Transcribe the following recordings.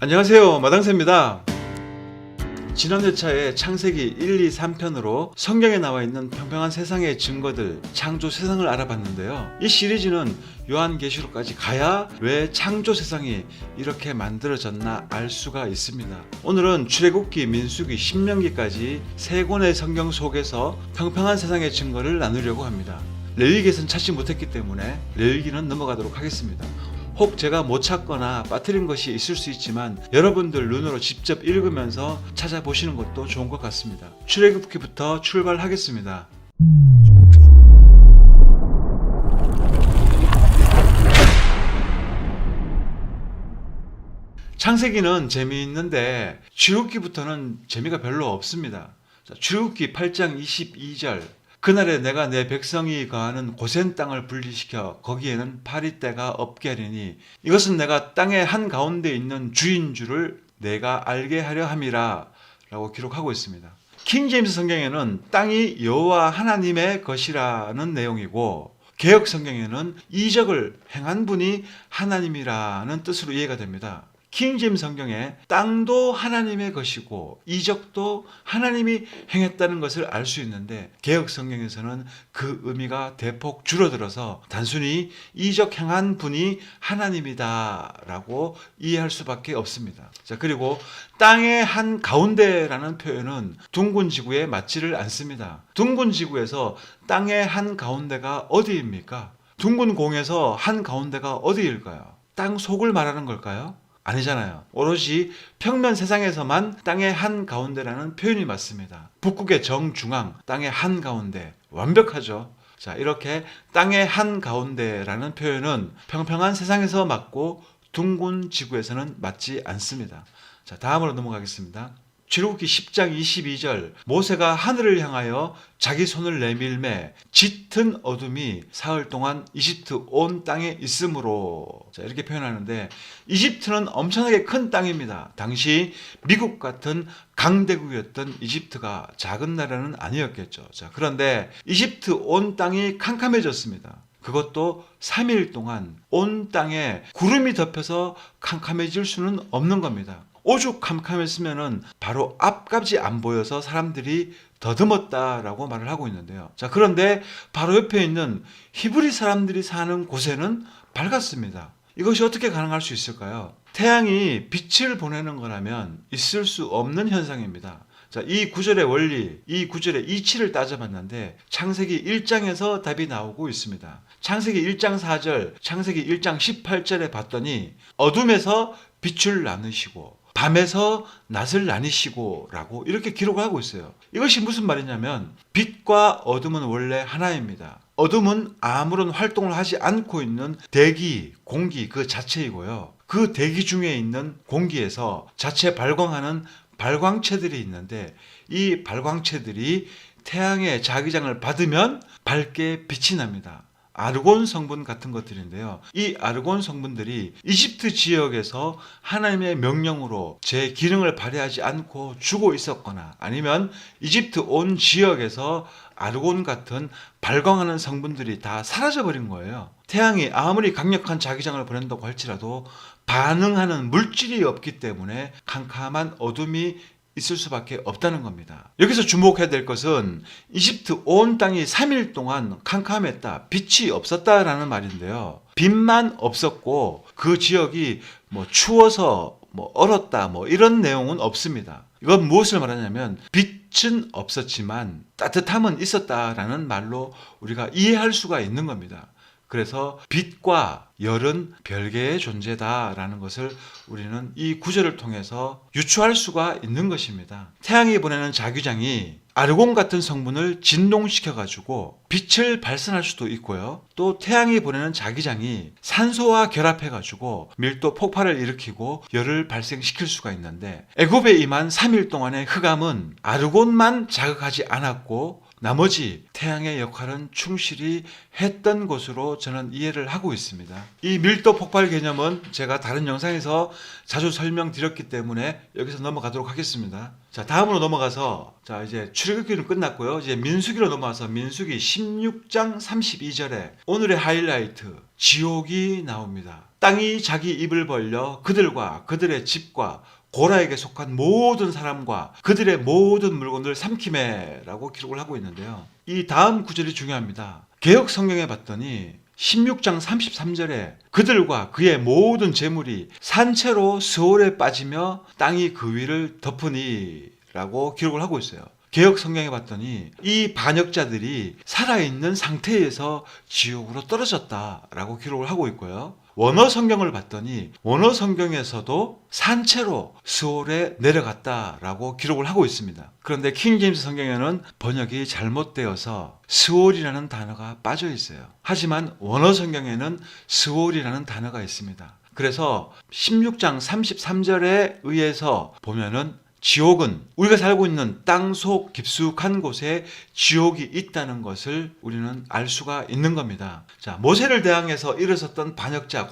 안녕하세요, 마당새입니다. 지난 회차에 창세기 1, 2, 3편으로 성경에 나와 있는 평평한 세상의 증거들, 창조 세상을 알아봤는데요. 이 시리즈는 요한계시록까지 가야 왜 창조 세상이 이렇게 만들어졌나 알 수가 있습니다. 오늘은 출애굽기, 민수기, 신명기까지 세 권의 성경 속에서 평평한 세상의 증거를 나누려고 합니다. 레위기에서는 찾지 못했기 때문에 레위기는 넘어가도록 하겠습니다. 혹 제가 못 찾거나 빠뜨린 것이 있을 수 있지만 여러분들 눈으로 직접 읽으면서 찾아보시는 것도 좋은 것 같습니다. 출애굽기부터 출발하겠습니다. 창세기는 재미있는데 출애굽기부터는 재미가 별로 없습니다. 출애굽기 8장 22절, 그날에 내가 내 백성이 거하는 고센 땅을 분리시켜 거기에는 파리떼가 없게 하리니 이것은 내가 땅의 한가운데 있는 주인 줄을 내가 알게 하려 함이라 라고 기록하고 있습니다. 킹제임스 성경에는 땅이 여호와 하나님의 것이라는 내용이고, 개역 성경에는 이적을 행한 분이 하나님이라는 뜻으로 이해가 됩니다. 킹제임스 성경에 땅도 하나님의 것이고 이적도 하나님이 행했다는 것을 알 수 있는데, 개역 성경에서는 그 의미가 대폭 줄어들어서 단순히 이적 행한 분이 하나님이다 라고 이해할 수밖에 없습니다. 자, 그리고 땅의 한 가운데라는 표현은 둥근 지구에 맞지를 않습니다. 둥근 지구에서 땅의 한 가운데가 어디입니까? 둥근 공에서 한 가운데가 어디일까요? 땅 속을 말하는 걸까요? 아니잖아요. 오롯이 평면 세상에서만 땅의 한가운데라는 표현이 맞습니다. 북극의 정중앙, 땅의 한가운데, 완벽하죠. 자, 이렇게 땅의 한가운데라는 표현은 평평한 세상에서 맞고 둥근 지구에서는 맞지 않습니다. 자, 다음으로 넘어가겠습니다. 출애굽기 10장 22절, 모세가 하늘을 향하여 자기 손을 내밀매 짙은 어둠이 사흘 동안 이집트 온 땅에 있으므로, 자, 이렇게 표현하는데, 이집트는 엄청나게 큰 땅입니다. 당시 미국 같은 강대국이었던 이집트가 작은 나라는 아니었겠죠. 자, 그런데 이집트 온 땅이 캄캄해졌습니다. 그것도 3일 동안 온 땅에 구름이 덮여서 캄캄해질 수는 없는 겁니다. 오죽 캄캄했으면은 바로 앞까지 안 보여서 사람들이 더듬었다라고 말을 하고 있는데요. 자, 그런데 바로 옆에 있는 히브리 사람들이 사는 곳에는 밝았습니다. 이것이 어떻게 가능할 수 있을까요? 태양이 빛을 보내는 거라면 있을 수 없는 현상입니다. 자, 이 구절의 원리, 이 구절의 이치를 따져봤는데 창세기 1장에서 답이 나오고 있습니다. 창세기 1장 4절, 창세기 1장 18절에 봤더니 어둠에서 빛을 나누시고 밤에서 낮을 나뉘시고 라고 이렇게 기록을 하고 있어요. 이것이 무슨 말이냐면 빛과 어둠은 원래 하나입니다. 어둠은 아무런 활동을 하지 않고 있는 대기, 공기 그 자체이고요. 그 대기 중에 있는 공기에서 자체 발광하는 발광체들이 있는데, 이 발광체들이 태양의 자기장을 받으면 밝게 빛이 납니다. 아르곤 성분 같은 것들인데요. 이 아르곤 성분들이 이집트 지역에서 하나님의 명령으로 제 기능을 발휘하지 않고 죽어 있었거나, 아니면 이집트 온 지역에서 아르곤 같은 발광하는 성분들이 다 사라져버린 거예요. 태양이 아무리 강력한 자기장을 보낸다고 할지라도 반응하는 물질이 없기 때문에 캄캄한 어둠이 있을 수밖에 없다는 겁니다. 여기서 주목해야 될 것은 이집트 온 땅이 3일 동안 캄캄했다, 빛이 없었다라는 말인데요. 빛만 없었고 그 지역이 추워서 얼었다 이런 내용은 없습니다. 이건 무엇을 말하냐면 빛은 없었지만 따뜻함은 있었다라는 말로 우리가 이해할 수가 있는 겁니다. 그래서 빛과 열은 별개의 존재다라는 것을 우리는 이 구절을 통해서 유추할 수가 있는 것입니다. 태양이 보내는 자기장이 아르곤 같은 성분을 진동시켜가지고 빛을 발산할 수도 있고요. 또 태양이 보내는 자기장이 산소와 결합해가지고 밀도 폭발을 일으키고 열을 발생시킬 수가 있는데, 애굽에 임한 3일 동안의 흑암은 아르곤만 자극하지 않았고 나머지 태양의 역할은 충실히 했던 것으로 저는 이해를 하고 있습니다. 이 밀도 폭발 개념은 제가 다른 영상에서 자주 설명드렸기 때문에 여기서 넘어가도록 하겠습니다. 자, 다음으로 넘어가서, 자, 이제 출애굽기는 끝났고요. 이제 민수기로 넘어와서 민수기 16장 32절에 오늘의 하이라이트, 지옥이 나옵니다. 땅이 자기 입을 벌려 그들과 그들의 집과 고라에게 속한 모든 사람과 그들의 모든 물건을 삼키매라고 기록을 하고 있는데요. 이 다음 구절이 중요합니다. 개역 성경에 봤더니 16장 33절에 그들과 그의 모든 재물이 산채로 스올에 빠지며 땅이 그 위를 덮으니 라고 기록을 하고 있어요. 개역 성경에 봤더니 이 반역자들이 살아있는 상태에서 지옥으로 떨어졌다라고 기록을 하고 있고요. 원어 성경을 봤더니 원어 성경에서도 산채로 스올에 내려갔다라고 기록을 하고 있습니다. 그런데 킹제임스 성경에는 번역이 잘못되어서 스올이라는 단어가 빠져 있어요. 하지만 원어 성경에는 스올이라는 단어가 있습니다. 그래서 16장 33절에 의해서 보면은 지옥은 우리가 살고 있는 땅속 깊숙한 곳에 지옥이 있다는 것을 우리는 알 수가 있는 겁니다. 자, 모세를 대항해서 일어섰던 반역자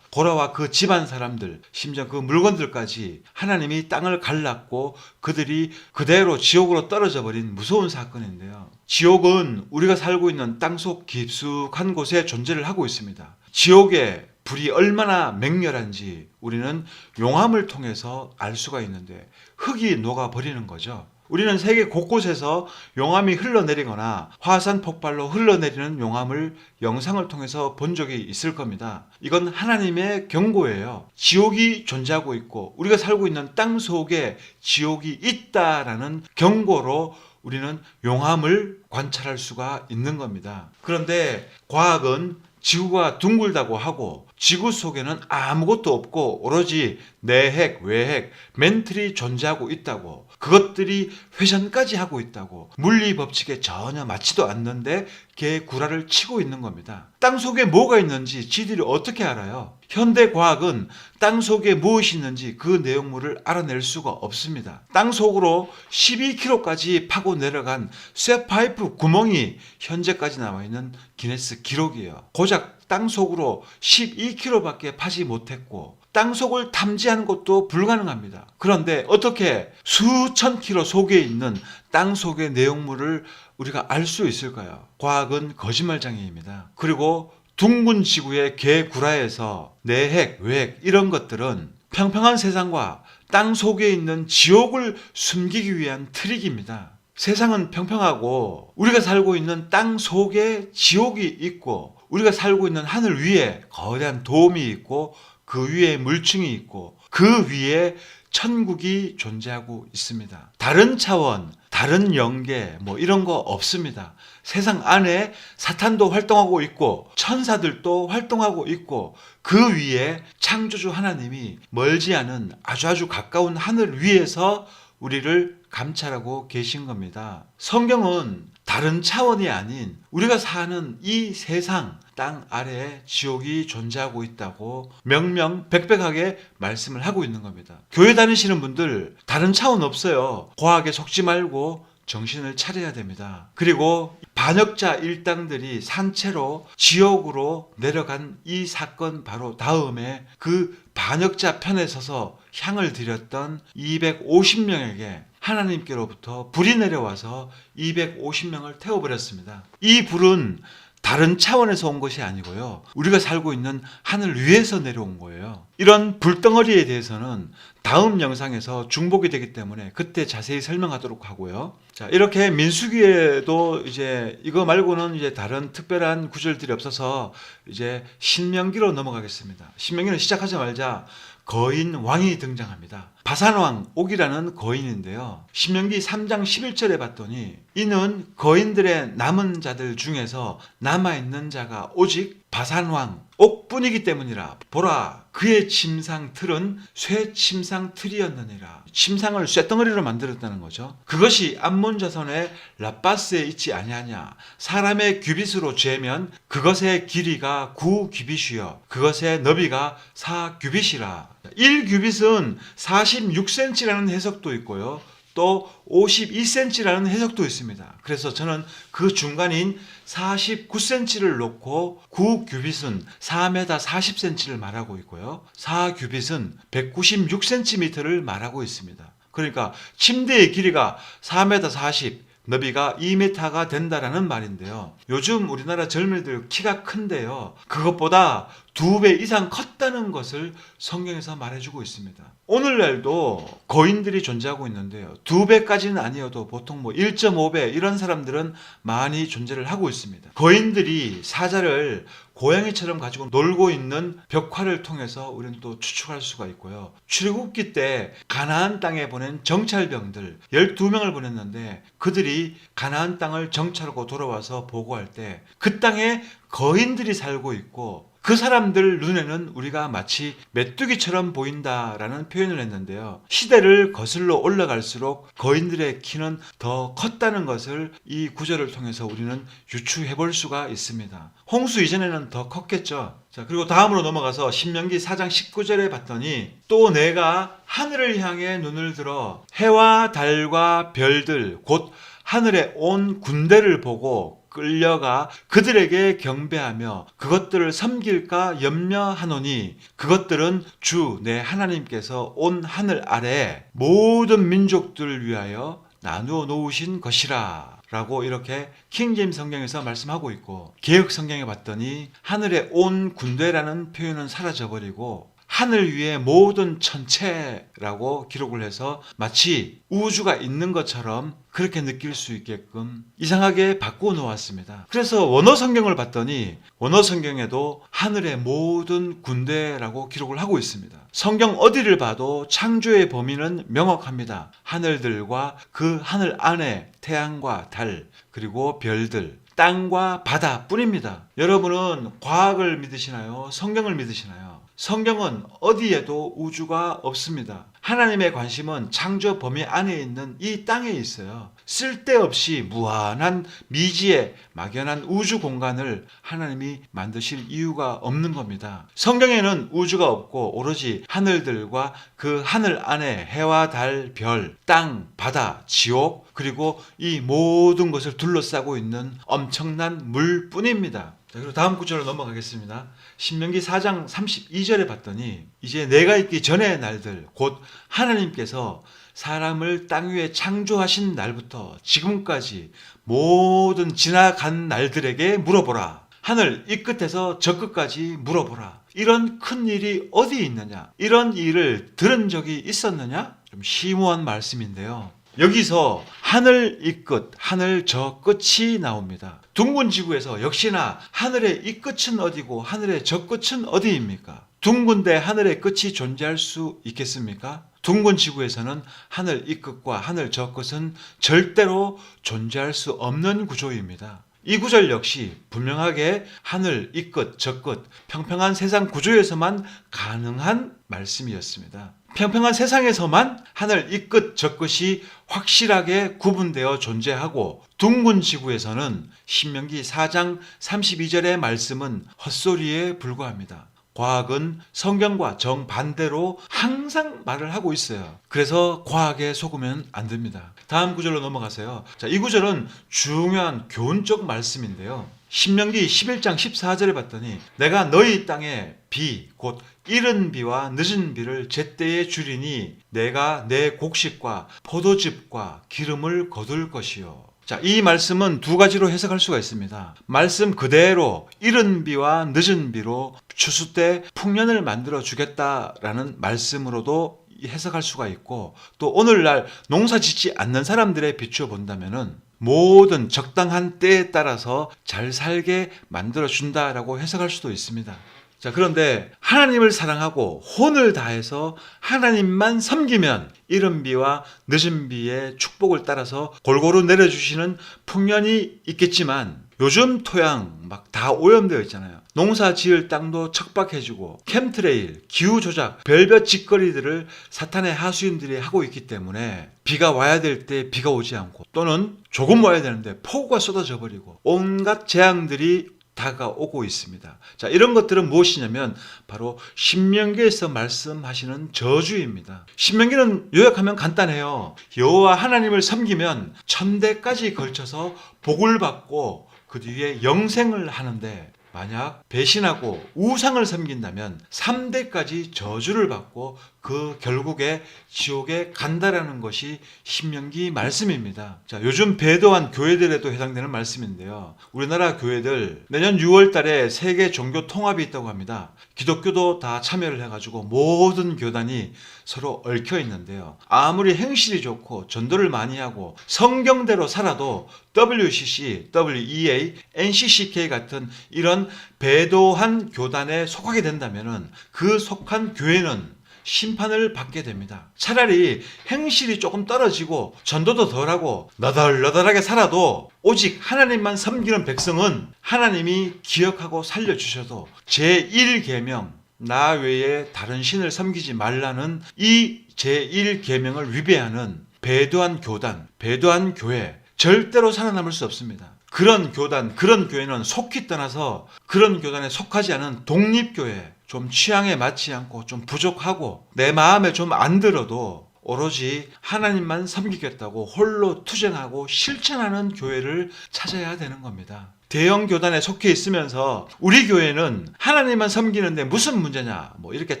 고라와 그 집안 사람들, 심지어 그 물건들까지 하나님이 땅을 갈랐고 그들이 그대로 지옥으로 떨어져 버린 무서운 사건인데요. 지옥은 우리가 살고 있는 땅속 깊숙한 곳에 존재를 하고 있습니다. 지옥의 불이 얼마나 맹렬한지 우리는 용암을 통해서 알 수가 있는데 흙이 녹아버리는 거죠. 우리는 세계 곳곳에서 용암이 흘러내리거나 화산 폭발로 흘러내리는 용암을 영상을 통해서 본 적이 있을 겁니다. 이건 하나님의 경고예요. 지옥이 존재하고 있고 우리가 살고 있는 땅 속에 지옥이 있다라는 경고로 우리는 용암을 관찰할 수가 있는 겁니다. 그런데 과학은 지구가 둥글다고 하고 지구 속에는 아무것도 없고 오로지 내핵, 외핵, 멘틀이 존재하고 있다고, 그것들이 회전까지 하고 있다고, 물리 법칙에 전혀 맞지도 않는데 개구라를 치고 있는 겁니다. 땅 속에 뭐가 있는지 지들이 어떻게 알아요? 현대 과학은 땅 속에 무엇이 있는지 그 내용물을 알아낼 수가 없습니다. 땅 속으로 12km까지 파고 내려간 쇠파이프 구멍이 현재까지 나와 있는 기네스 기록이에요. 고작 땅 속으로 12km밖에 파지 못했고 땅 속을 탐지하는 것도 불가능합니다. 그런데 어떻게 수천 킬로 속에 있는 땅 속의 내용물을 우리가 알 수 있을까요? 과학은 거짓말장애입니다. 그리고 둥근 지구의 개구라에서 내핵, 외핵 이런 것들은 평평한 세상과 땅 속에 있는 지옥을 숨기기 위한 트릭입니다. 세상은 평평하고 우리가 살고 있는 땅 속에 지옥이 있고 우리가 살고 있는 하늘 위에 거대한 돔이 있고 그 위에 물층이 있고 그 위에 천국이 존재하고 있습니다. 다른 차원, 다른 영계 뭐 이런 거 없습니다. 세상 안에 사탄도 활동하고 있고 천사들도 활동하고 있고 그 위에 창조주 하나님이 멀지 않은 아주 가까운 하늘 위에서 우리를 감찰하고 계신 겁니다. 성경은 다른 차원이 아닌 우리가 사는 이 세상 땅 아래에 지옥이 존재하고 있다고 명명백백하게 말씀을 하고 있는 겁니다. 교회 다니시는 분들 다른 차원 없어요. 과학에 속지 말고 정신을 차려야 됩니다. 그리고 반역자 일당들이 산채로 지옥으로 내려간 이 사건 바로 다음에 그 반역자 편에 서서 향을 드렸던 250명에게 하나님께로부터 불이 내려와서 250명을 태워버렸습니다. 이 불은 다른 차원에서 온 것이 아니고요. 우리가 살고 있는 하늘 위에서 내려온 거예요. 이런 불덩어리에 대해서는 다음 영상에서 중복이 되기 때문에 그때 자세히 설명하도록 하고요. 자, 이렇게 민수기에도 이제 이거 말고는 이제 다른 특별한 구절들이 없어서 이제 신명기로 넘어가겠습니다. 신명기는 시작하자마자 거인 왕이 등장합니다. 바산왕 옥이라는 거인인데요. 신명기 3장 11절에 봤더니 이는 거인들의 남은 자들 중에서 남아있는 자가 오직 바산왕 옥뿐이기 때문이라. 보라, 그의 침상 틀은 쇠 침상 틀이었느니라. 침상을 쇠덩어리로 만들었다는 거죠. 그것이 암몬 자손의 라빠스에 있지 아니하냐. 사람의 규빗으로 재면 그것의 길이가 9규빗이요 그것의 너비가 4규빗이라. 1규빗은 46cm라는 해석도 있고요. 또 52cm라는 해석도 있습니다. 그래서 저는 그 중간인 49cm를 놓고 9규빗은 4m 40cm를 말하고 있고요. 4규빗은 196cm를 말하고 있습니다. 그러니까 침대의 길이가 4m 40, 너비가 2m가 된다라는 말인데요. 요즘 우리나라 젊은이들 키가 큰데요. 그것보다 2배 이상 컸다는 것을 성경에서 말해주고 있습니다. 오늘날도 거인들이 존재하고 있는데요. 2배까지는 아니어도 보통 1.5배 이런 사람들은 많이 존재를 하고 있습니다. 거인들이 사자를 고양이처럼 가지고 놀고 있는 벽화를 통해서 우리는 또 추측할 수가 있고요. 출애굽기 때 가나안 땅에 보낸 정찰병들 12명을 보냈는데 그들이 가나안 땅을 정찰하고 돌아와서 보고할 때 그 땅에 거인들이 살고 있고 그 사람들 눈에는 우리가 마치 메뚜기처럼 보인다라는 표현을 했는데요. 시대를 거슬러 올라갈수록 거인들의 키는 더 컸다는 것을 이 구절을 통해서 우리는 유추해 볼 수가 있습니다. 홍수 이전에는 더 컸겠죠. 자, 그리고 다음으로 넘어가서 신명기 4장 19절에 봤더니 또 내가 하늘을 향해 눈을 들어 해와 달과 별들 곧 하늘에 온 군대를 보고 끌려가 그들에게 경배하며 그것들을 섬길까 염려하노니 그것들은 주 내 하나님께서 온 하늘 아래 모든 민족들을 위하여 나누어 놓으신 것이라 라고 이렇게 킹제임스 성경에서 말씀하고 있고 개역 성경에 봤더니 하늘에 온 군대라는 표현은 사라져버리고 하늘 위의 모든 천체라고 기록을 해서 마치 우주가 있는 것처럼 그렇게 느낄 수 있게끔 이상하게 바꾸어 놓았습니다. 그래서 원어 성경을 봤더니 원어 성경에도 하늘의 모든 군대라고 기록을 하고 있습니다. 성경 어디를 봐도 창조의 범위는 명확합니다. 하늘들과 그 하늘 안에 태양과 달 그리고 별들 땅과 바다뿐입니다. 여러분은 과학을 믿으시나요? 성경을 믿으시나요? 성경은 어디에도 우주가 없습니다. 하나님의 관심은 창조 범위 안에 있는 이 땅에 있어요. 쓸데없이 무한한 미지의 막연한 우주 공간을 하나님이 만드실 이유가 없는 겁니다. 성경에는 우주가 없고 오로지 하늘들과 그 하늘 안에 해와 달, 별, 땅, 바다, 지옥 그리고 이 모든 것을 둘러싸고 있는 엄청난 물뿐입니다. 자, 그리고 다음 구절로 넘어가겠습니다. 신명기 4장 32절에 봤더니 이제 내가 있기 전의 날들 곧 하나님께서 사람을 땅 위에 창조하신 날부터 지금까지 모든 지나간 날들에게 물어보라. 하늘 이 끝에서 저 끝까지 물어보라. 이런 큰 일이 어디 있느냐? 이런 일을 들은 적이 있었느냐? 좀 심오한 말씀인데요. 여기서 하늘 이 끝, 하늘 저 끝이 나옵니다. 둥근 지구에서 역시나 하늘의 이 끝은 어디고 하늘의 저 끝은 어디입니까? 둥근데 하늘의 끝이 존재할 수 있겠습니까? 둥근 지구에서는 하늘 이 끝과 하늘 저 끝은 절대로 존재할 수 없는 구조입니다. 이 구절 역시 분명하게 하늘 이 끝, 저 끝, 평평한 세상 구조에서만 가능한 말씀이었습니다. 평평한 세상에서만 하늘 이 끝, 저 끝이 확실하게 구분되어 존재하고 둥근 지구에서는 신명기 4장 32절의 말씀은 헛소리에 불과합니다. 과학은 성경과 정반대로 항상 말을 하고 있어요. 그래서 과학에 속으면 안 됩니다. 다음 구절로 넘어가세요. 자, 이 구절은 중요한 교훈적 말씀인데요. 신명기 11장 14절에 봤더니 내가 너희 땅에 비, 곧 이른 비와 늦은 비를 제때에 주리니 내가 내 곡식과 포도즙과 기름을 거둘 것이요. 자, 이 말씀은 두 가지로 해석할 수가 있습니다. 말씀 그대로 이른 비와 늦은 비로 추수 때 풍년을 만들어 주겠다라는 말씀으로도 해석할 수가 있고 또 오늘날 농사 짓지 않는 사람들에 비추어 본다면은 모든 적당한 때에 따라서 잘 살게 만들어 준다라고 해석할 수도 있습니다. 자, 그런데 하나님을 사랑하고 혼을 다해서 하나님만 섬기면 이른 비와 늦은 비의 축복을 따라서 골고루 내려주시는 풍년이 있겠지만 요즘 토양 막 다 오염되어 있잖아요. 농사 지을 땅도 척박해지고 캠트레일, 기후 조작, 별별 짓거리들을 사탄의 하수인들이 하고 있기 때문에 비가 와야 될 때 비가 오지 않고 또는 조금 와야 되는데 폭우가 쏟아져 버리고 온갖 재앙들이 다가오고 있습니다. 자, 이런 것들은 무엇이냐면 바로 신명기에서 말씀하시는 저주입니다. 신명기는 요약하면 간단해요. 여호와 하나님을 섬기면 1000대까지 걸쳐서 복을 받고 그 뒤에 영생을 하는데 만약 배신하고 우상을 섬긴다면 3대까지 저주를 받고 그 결국에 지옥에 간다라는 것이 신명기 말씀입니다. 자, 요즘 배도한 교회들에도 해당되는 말씀인데요. 우리나라 교회들 내년 6월 달에 세계 종교 통합이 있다고 합니다. 기독교도 다 참여를 해가지고 모든 교단이 서로 얽혀 있는데요. 아무리 행실이 좋고 전도를 많이 하고 성경대로 살아도 WCC, WEA, NCCK 같은 이런 배도한 교단에 속하게 된다면 그 속한 교회는 심판을 받게 됩니다. 차라리 행실이 조금 떨어지고 전도도 덜하고 너덜너덜하게 살아도 오직 하나님만 섬기는 백성은 하나님이 기억하고 살려주셔도 제1계명 나 외에 다른 신을 섬기지 말라는 이 제1계명을 위배하는 배도한 교단, 배도한 교회 절대로 살아남을 수 없습니다. 그런 교단, 그런 교회는 속히 떠나서 그런 교단에 속하지 않은 독립교회, 좀 취향에 맞지 않고 좀 부족하고 내 마음에 좀 안 들어도 오로지 하나님만 섬기겠다고 홀로 투쟁하고 실천하는 교회를 찾아야 되는 겁니다. 대형 교단에 속해 있으면서 우리 교회는 하나님만 섬기는데 무슨 문제냐 이렇게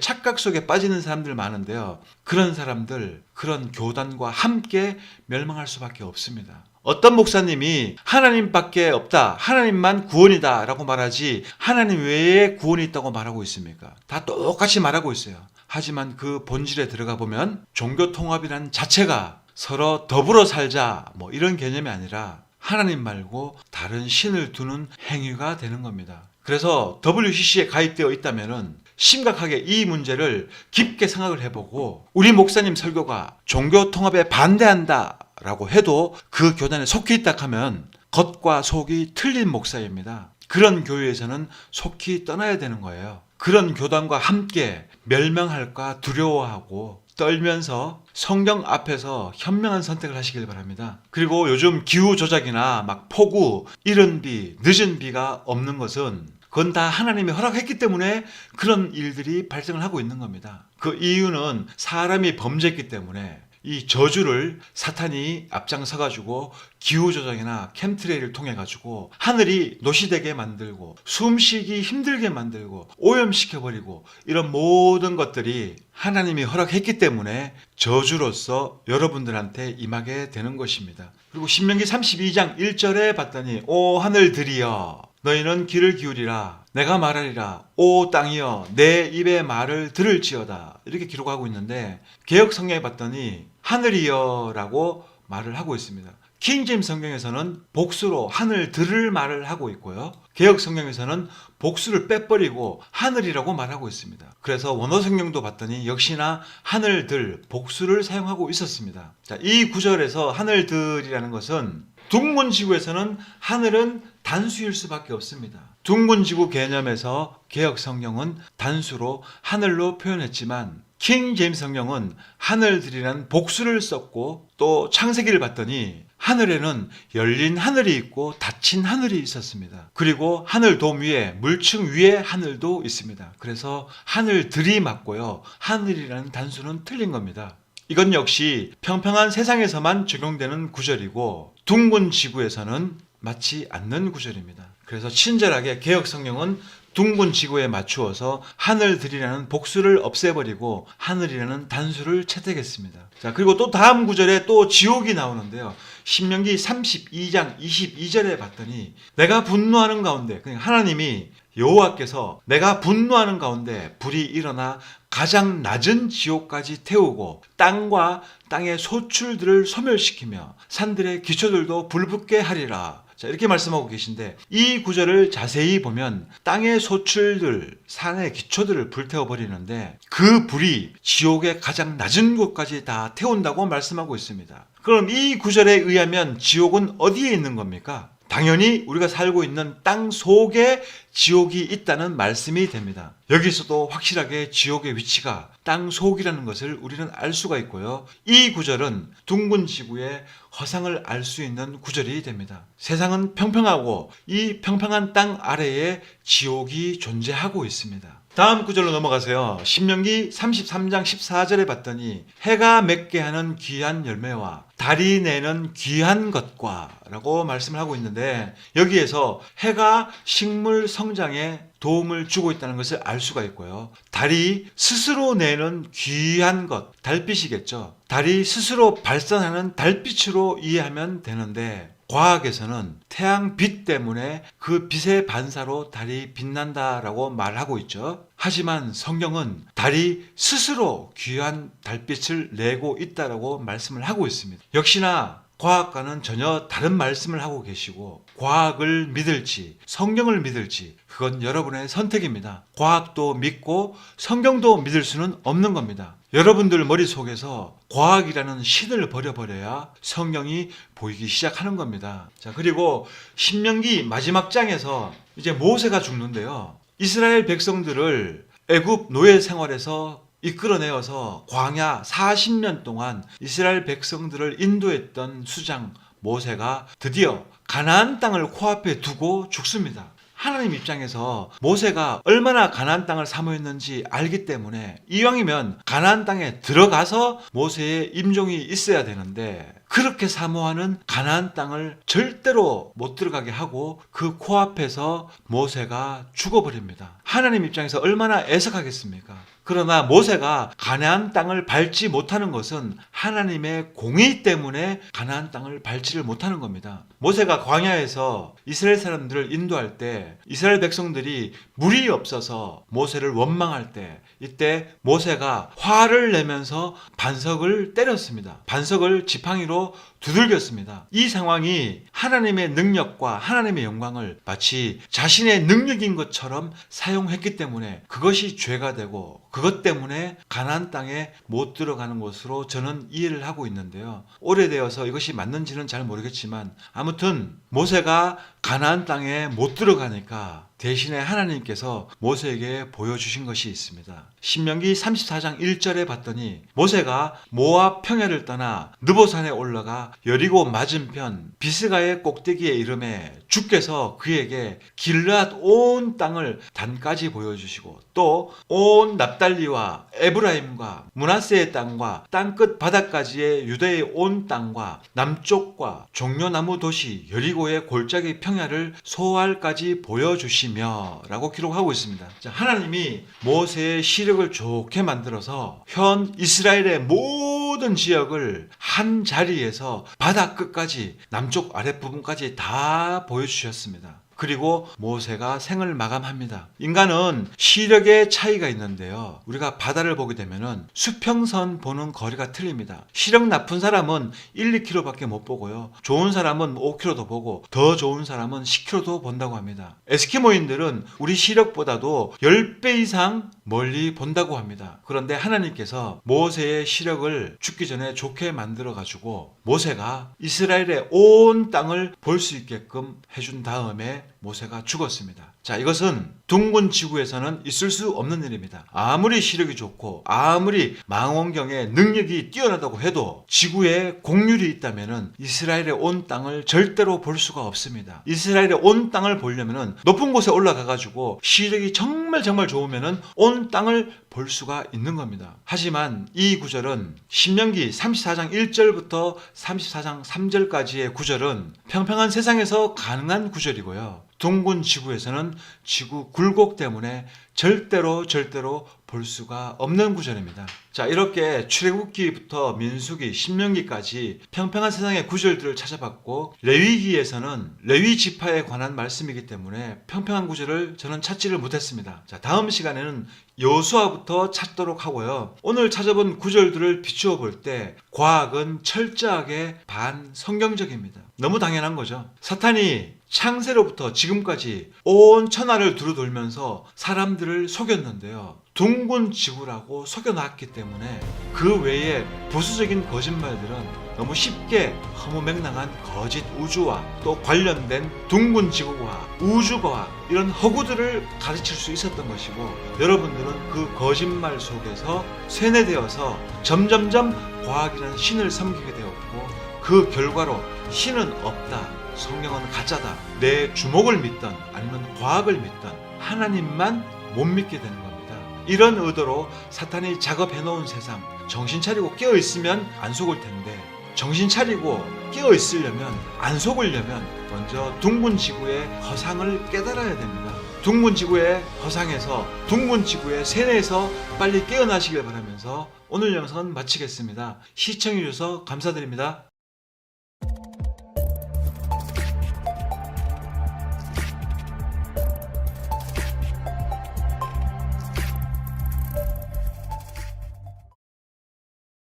착각 속에 빠지는 사람들 많은데요. 그런 사람들, 그런 교단과 함께 멸망할 수밖에 없습니다. 어떤 목사님이 하나님밖에 없다, 하나님만 구원이다 라고 말하지 하나님 외에 구원이 있다고 말하고 있습니까? 다 똑같이 말하고 있어요. 하지만 그 본질에 들어가 보면 종교통합이란 자체가 서로 더불어 살자 이런 개념이 아니라 하나님 말고 다른 신을 두는 행위가 되는 겁니다. 그래서 WCC에 가입되어 있다면 심각하게 이 문제를 깊게 생각을 해보고 우리 목사님 설교가 종교통합에 반대한다 라고 해도 그 교단에 속해 있다 하면 겉과 속이 틀린 목사입니다. 그런 교회에서는 속히 떠나야 되는 거예요. 그런 교단과 함께 멸망할까 두려워하고 떨면서 성경 앞에서 현명한 선택을 하시길 바랍니다. 그리고 요즘 기후조작이나 폭우, 이른 비, 늦은 비가 없는 것은 그건 다 하나님이 허락했기 때문에 그런 일들이 발생을 하고 있는 겁니다. 그 이유는 사람이 범죄했기 때문에 이 저주를 사탄이 앞장서가지고 기후조작이나 캠트레이를 통해가지고 하늘이 노시되게 만들고 숨쉬기 힘들게 만들고 오염시켜버리고 이런 모든 것들이 하나님이 허락했기 때문에 저주로서 여러분들한테 임하게 되는 것입니다. 그리고 신명기 32장 1절에 봤더니 오 하늘들이여 너희는 귀를 기울이라 내가 말하리라 오 땅이여 내 입의 말을 들을지어다 이렇게 기록하고 있는데 개역 성경에 봤더니 하늘이여 라고 말을 하고 있습니다. 킹제임스 성경에서는 복수로 하늘들을 말을 하고 있고요. 개역 성경에서는 복수를 빼버리고 하늘이라고 말하고 있습니다. 그래서 원어 성경도 봤더니 역시나 하늘들 복수를 사용하고 있었습니다. 자, 이 구절에서 하늘들이라는 것은 둥근 지구에서는 하늘은 단수일 수밖에 없습니다. 둥근 지구 개념에서 개역 성경은 단수로 하늘로 표현했지만 킹 제임스 성경은 하늘들이라는 복수를 썼고 또 창세기를 봤더니 하늘에는 열린 하늘이 있고 닫힌 하늘이 있었습니다. 그리고 하늘 돔 위에 물층 위에 하늘도 있습니다. 그래서 하늘들이 맞고요. 하늘이라는 단수는 틀린 겁니다. 이건 역시 평평한 세상에서만 적용되는 구절이고 둥근 지구에서는 맞지 않는 구절입니다. 그래서 친절하게 개역 성경은 둥근 지구에 맞추어서 하늘들이라는 복수를 없애버리고 하늘이라는 단수를 채택했습니다. 자, 그리고 또 다음 구절에 또 지옥이 나오는데요. 신명기 32장 22절에 봤더니 내가 분노하는 가운데 하나님이 여호와께서 내가 분노하는 가운데 불이 일어나 가장 낮은 지옥까지 태우고 땅과 땅의 소출들을 소멸시키며 산들의 기초들도 불붙게 하리라. 자, 이렇게 말씀하고 계신데 이 구절을 자세히 보면 땅의 소출들, 산의 기초들을 불태워버리는데 그 불이 지옥의 가장 낮은 곳까지 다 태운다고 말씀하고 있습니다. 그럼 이 구절에 의하면 지옥은 어디에 있는 겁니까? 당연히 우리가 살고 있는 땅 속에 지옥이 있다는 말씀이 됩니다. 여기서도 확실하게 지옥의 위치가 땅 속이라는 것을 우리는 알 수가 있고요. 이 구절은 둥근 지구의 허상을 알 수 있는 구절이 됩니다. 세상은 평평하고 이 평평한 땅 아래에 지옥이 존재하고 있습니다. 다음 구절로 넘어가세요. 신명기 33장 14절에 봤더니 해가 맺게 하는 귀한 열매와 달이 내는 귀한 것과 라고 말씀을 하고 있는데, 여기에서 해가 식물 성장에 도움을 주고 있다는 것을 알 수가 있고요. 달이 스스로 내는 귀한 것, 달빛이겠죠. 달이 스스로 발산하는 달빛으로 이해하면 되는데, 과학에서는 태양빛 때문에 그 빛의 반사로 달이 빛난다라고 말하고 있죠. 하지만 성경은 달이 스스로 귀한 달빛을 내고 있다라고 말씀을 하고 있습니다. 역시나 과학과는 전혀 다른 말씀을 하고 계시고, 과학을 믿을지 성경을 믿을지 그건 여러분의 선택입니다. 과학도 믿고 성경도 믿을 수는 없는 겁니다. 여러분들 머릿속에서 과학이라는 신을 버려버려야 성경이 보이기 시작하는 겁니다. 자, 그리고 신명기 마지막 장에서 이제 모세가 죽는데요. 이스라엘 백성들을 애굽 노예 생활에서 이끌어내어서 광야 40년 동안 이스라엘 백성들을 인도했던 수장 모세가 드디어 가나안 땅을 코앞에 두고 죽습니다. 하나님 입장에서 모세가 얼마나 가나안 땅을 사모했는지 알기 때문에 이왕이면 가나안 땅에 들어가서 모세의 임종이 있어야 되는데, 그렇게 사모하는 가나안 땅을 절대로 못 들어가게 하고 그 코앞에서 모세가 죽어버립니다. 하나님 입장에서 얼마나 애석하겠습니까? 그러나 모세가 가나안 땅을 밟지 못하는 것은 하나님의 공의 때문에 가나안 땅을 밟지를 못하는 겁니다. 모세가 광야에서 이스라엘 사람들을 인도할 때 이스라엘 백성들이 물이 없어서 모세를 원망할 때, 이때 모세가 화를 내면서 반석을 때렸습니다. 반석을 지팡이로 두들겼습니다. 이 상황이 하나님의 능력과 하나님의 영광을 마치 자신의 능력인 것처럼 사용했기 때문에 그것이 죄가 되고, 그것 때문에 가나안 땅에 못 들어가는 것으로 저는 이해를 하고 있는데요. 오래되어서 이것이 맞는지는 잘 모르겠지만 아무튼 모세가 가나안 땅에 못 들어가니까 대신에 하나님께서 모세에게 보여주신 것이 있습니다. 신명기 34장 1절에 봤더니 모세가 모압 평야를 떠나 느보산에 올라가 여리고 맞은편 비스가의 꼭대기에 이르매 주께서 그에게 길르앗 온 땅을 단까지 보여주시고 또 온 납달리와 에브라임과 므낫세의 땅과 땅끝 바다까지의 유대의 온 땅과 남쪽과 종려나무 도시 여리고의 골짜기 평야를 소알까지 보여주시며 라고 기록하고 있습니다. 자, 하나님이 모세의 시력을 좋게 만들어서 현 이스라엘의 모든 지역을 한 자리에서 바다 끝까지 남쪽 아랫부분까지 다 보여주셨습니다. 그리고 모세가 생을 마감합니다. 인간은 시력의 차이가 있는데요. 우리가 바다를 보게 되면은 수평선 보는 거리가 틀립니다. 시력 나쁜 사람은 1, 2km밖에 못 보고요. 좋은 사람은 5km도 보고 더 좋은 사람은 10km도 본다고 합니다. 에스키모인들은 우리 시력보다도 10배 이상 멀리 본다고 합니다. 그런데 하나님께서 모세의 시력을 죽기 전에 좋게 만들어 가지고 모세가 이스라엘의 온 땅을 볼 수 있게끔 해준 다음에 모세가 죽었습니다. 자, 이것은 둥근 지구에서는 있을 수 없는 일입니다. 아무리 시력이 좋고 아무리 망원경의 능력이 뛰어나다고 해도 지구에 곡률이 있다면 이스라엘의 온 땅을 절대로 볼 수가 없습니다. 이스라엘의 온 땅을 보려면 높은 곳에 올라가 가지고 시력이 정말 좋으면 온 땅을 볼 수가 있는 겁니다. 하지만 이 구절은 신명기 34장 1절부터 34장 3절까지의 구절은 평평한 세상에서 가능한 구절이고요. 둥근 지구에서는 지구 굴곡 때문에 절대로 볼 수가 없는 구절입니다. 자, 이렇게 출애굽기부터 민수기, 신명기까지 평평한 세상의 구절들을 찾아봤고, 레위기에서는 레위 지파에 관한 말씀이기 때문에 평평한 구절을 저는 찾지를 못했습니다. 자, 다음 시간에는 여호수아부터 찾도록 하고요. 오늘 찾아본 구절들을 비추어 볼 때 과학은 철저하게 반성경적입니다. 너무 당연한 거죠. 사탄이 창세로부터 지금까지 온 천하를 두루돌면서 사람들을 속였는데요. 둥근 지구라고 속여놨기 때문에 그 외에 부수적인 거짓말들은 너무 쉽게 허무맹랑한 거짓 우주와 또 관련된 둥근 지구와 우주과 이런 허구들을 가르칠 수 있었던 것이고, 여러분들은 그 거짓말 속에서 세뇌되어서 점점점 과학이라는 신을 섬기게 되었고, 그 결과로 신은 없다, 성경은 가짜다, 내 주목을 믿던 아니면 과학을 믿던 하나님만 못 믿게 되는 겁니다. 이런 의도로 사탄이 작업해 놓은 세상, 정신 차리고 깨어 있으면 안 속을 텐데, 정신 차리고 깨어 있으려면, 안 속으려면 먼저 둥근 지구의 허상을 깨달아야 됩니다. 둥근 지구의 허상에서, 둥근 지구의 세뇌에서 빨리 깨어나시길 바라면서 오늘 영상은 마치겠습니다. 시청해 주셔서 감사드립니다.